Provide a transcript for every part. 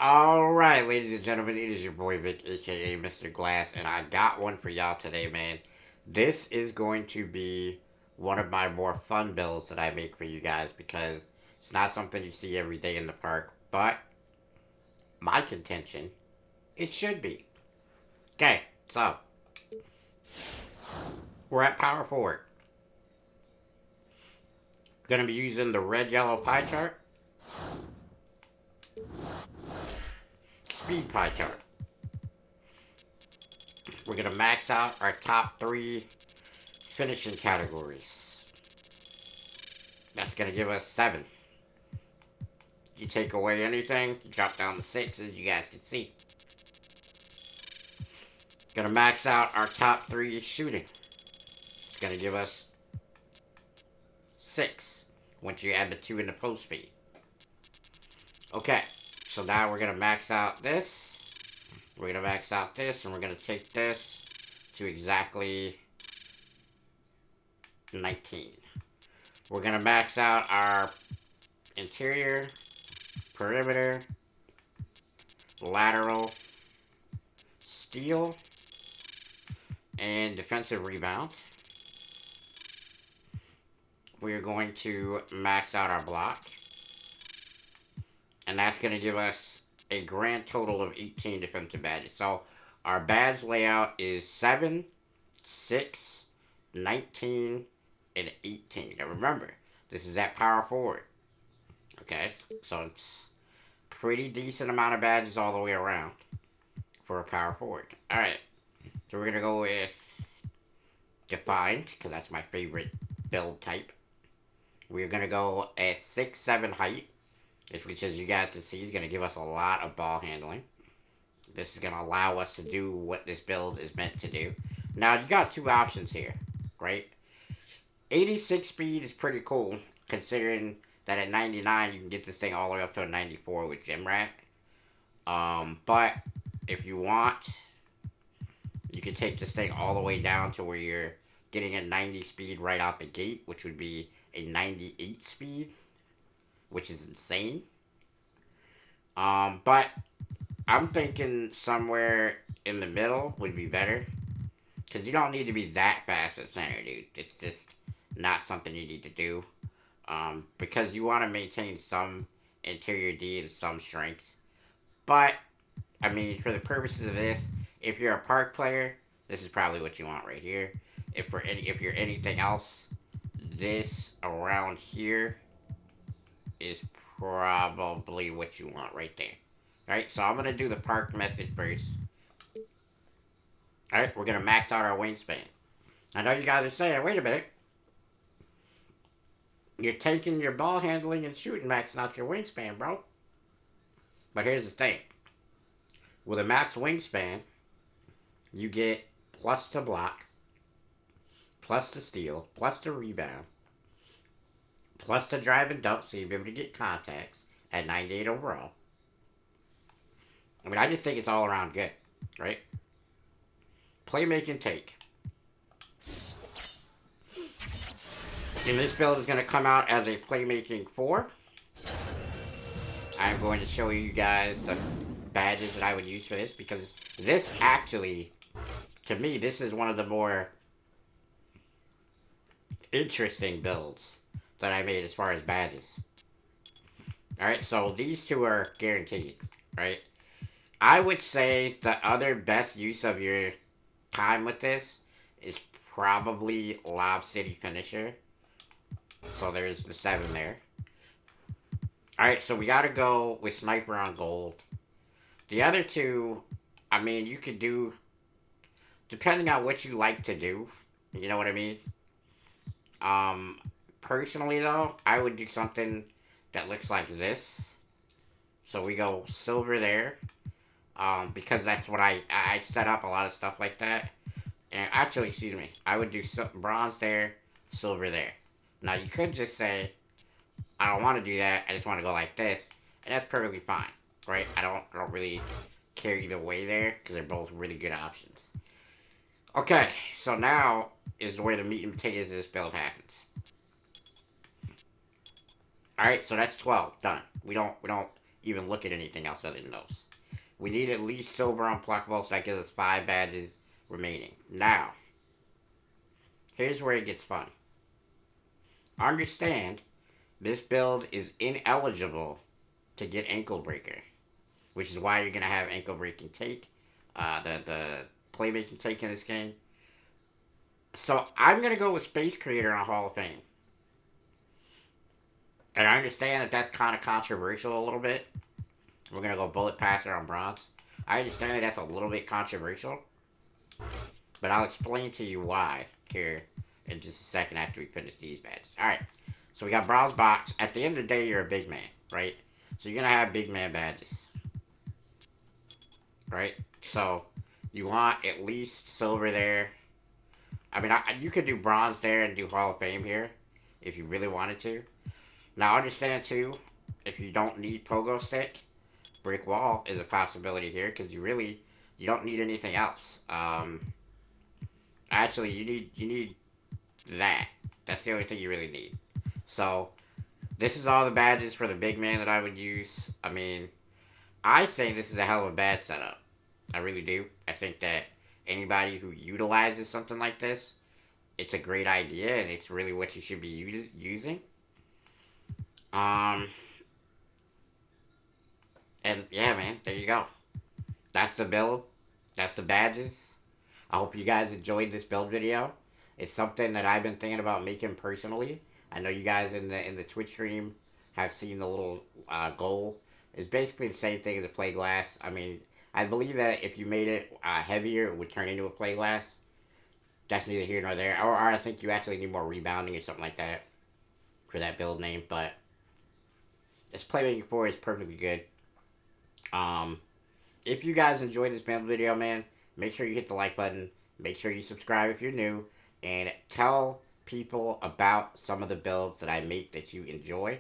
Alright, ladies and gentlemen, it is your boy Vic, aka Mr. Glass, and I got one for y'all today, man. This is going to be one of my more fun builds that I make for you guys because it's not something you see every day in the park, but my contention, it should be. Okay, so we're at power forward. Gonna be using the red yellow pie chart, speed pie chart. We're gonna max out our top three finishing categories. That's gonna give us 7. You take away anything, you drop down to 6, as you guys can see. Gonna max out our top 3 shooting. It's gonna give us 6 once you add the 2 in the post speed. Okay, so now we're gonna max out this. We're gonna max out this, and we're gonna take this to exactly 19. We're gonna max out our interior, perimeter, lateral, steal, and defensive rebound. We're going to max out our block. And that's going to give us a grand total of 18 defensive badges. So our badge layout is 7, 6, 19, and 18. Now remember, this is at power forward. Okay? So it's pretty decent amount of badges all the way around for a power forward. Alright. So we're going to go with defined, because that's my favorite build type. We're going to go at 6'7" height, which, as you guys can see, is going to give us a lot of ball handling. This is going to allow us to do what this build is meant to do. Now, you got 2 options here, right? 86 speed is pretty cool, considering that at 99, you can get this thing all the way up to a 94 with Gym Rat. But if you want, you can take this thing all the way down to where you're getting a 90 speed right out the gate, which would be a 98 speed, which is insane. But I'm thinking somewhere in the middle would be better. Because you don't need to be that fast at center, dude. It's just not something you need to do. Because you want to maintain some interior D and some strength. But, I mean, for the purposes of this, if you're a park player, this is probably what you want right here. If you're anything else, this around here is probably what you want right there. Alright, so I'm going to do the park method first. Alright, we're going to max out our wingspan. I know you guys are saying, wait a minute. You're taking your ball handling and shooting, maxing out your wingspan, bro. But here's the thing. With a max wingspan, you get plus to block, plus to steal, plus to rebound, plus to drive and dunk, so you'll be able to get contacts at 98 overall. I mean, I just think it's all around good, right? Playmaking take. And this build is going to come out as a Playmaking 4. I'm going to show you guys the badges that I would use for this, because this actually, to me, this is one of the more interesting builds that I made as far as badges. Alright, so these 2 are guaranteed, right? I would say the other best use of your time with this is probably Lob City Finisher. So there's the 7 there. Alright, so we gotta go with Sniper on gold. The other 2, I mean, you could do, depending on what you like to do, you know what I mean? Personally though, I would do something that looks like this. So we go silver there. Because that's what I set up a lot of stuff like that. And actually, excuse me, I would do bronze there, silver there. Now, you could just say, I don't want to do that, I just want to go like this, and that's perfectly fine, right? I don't really care either way there, because they're both really good options. Okay, so now is where the meat and potatoes of this build happens. Alright, so that's 12, done. We don't even look at anything else other than those. We need at least silver unpluckable, so that gives us 5 badges remaining. Now, here's where it gets fun. Understand, this build is ineligible to get ankle breaker, which is why you're gonna have ankle breaking take, the playmaking take in this game. So I'm gonna go with Space Creator on Hall of Fame, and I understand that that's kind of controversial a little bit. We're gonna go Bullet Passer on bronze. I understand that that's a little bit controversial, but I'll explain to you why here in just a second after we finish these badges. All right, so we got bronze box. At the end of the day, you're a big man, right? So you're gonna have big man badges, right? So you want at least silver there. I mean, you could do bronze there and do Hall of Fame here if you really wanted to. Now, understand too, if you don't need pogo stick, brick wall is a possibility here because you don't need anything else. Actually, you need that. That's the only thing you really need. So this is all the badges for the big man that I would use. I mean, I think this is a hell of a bad setup. I really do. I think that anybody who utilizes something like this, it's a great idea and it's really what you should be using. Um, and yeah, man, there you go. That's the build. That's the badges. I hope you guys enjoyed this build video. It's something that I've been thinking about making personally. I know you guys in the Twitch stream have seen the little goal. It's basically the same thing as a play glass. I mean, I believe that if you made it heavier, it would turn into a play glass. That's neither here nor there. Or I think you actually need more rebounding or something like that for that build name. But this Playmaking Four is perfectly good. Um, if you guys enjoyed this build video, man, make sure you hit the like button. Make sure you subscribe if you're new. And tell people about some of the builds that I make that you enjoy.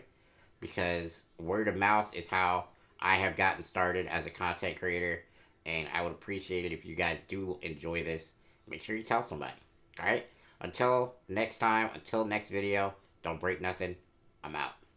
Because word of mouth is how I have gotten started as a content creator. And I would appreciate it if you guys do enjoy this. Make sure you tell somebody. Alright? Until next time, until next video, don't break nothing. I'm out.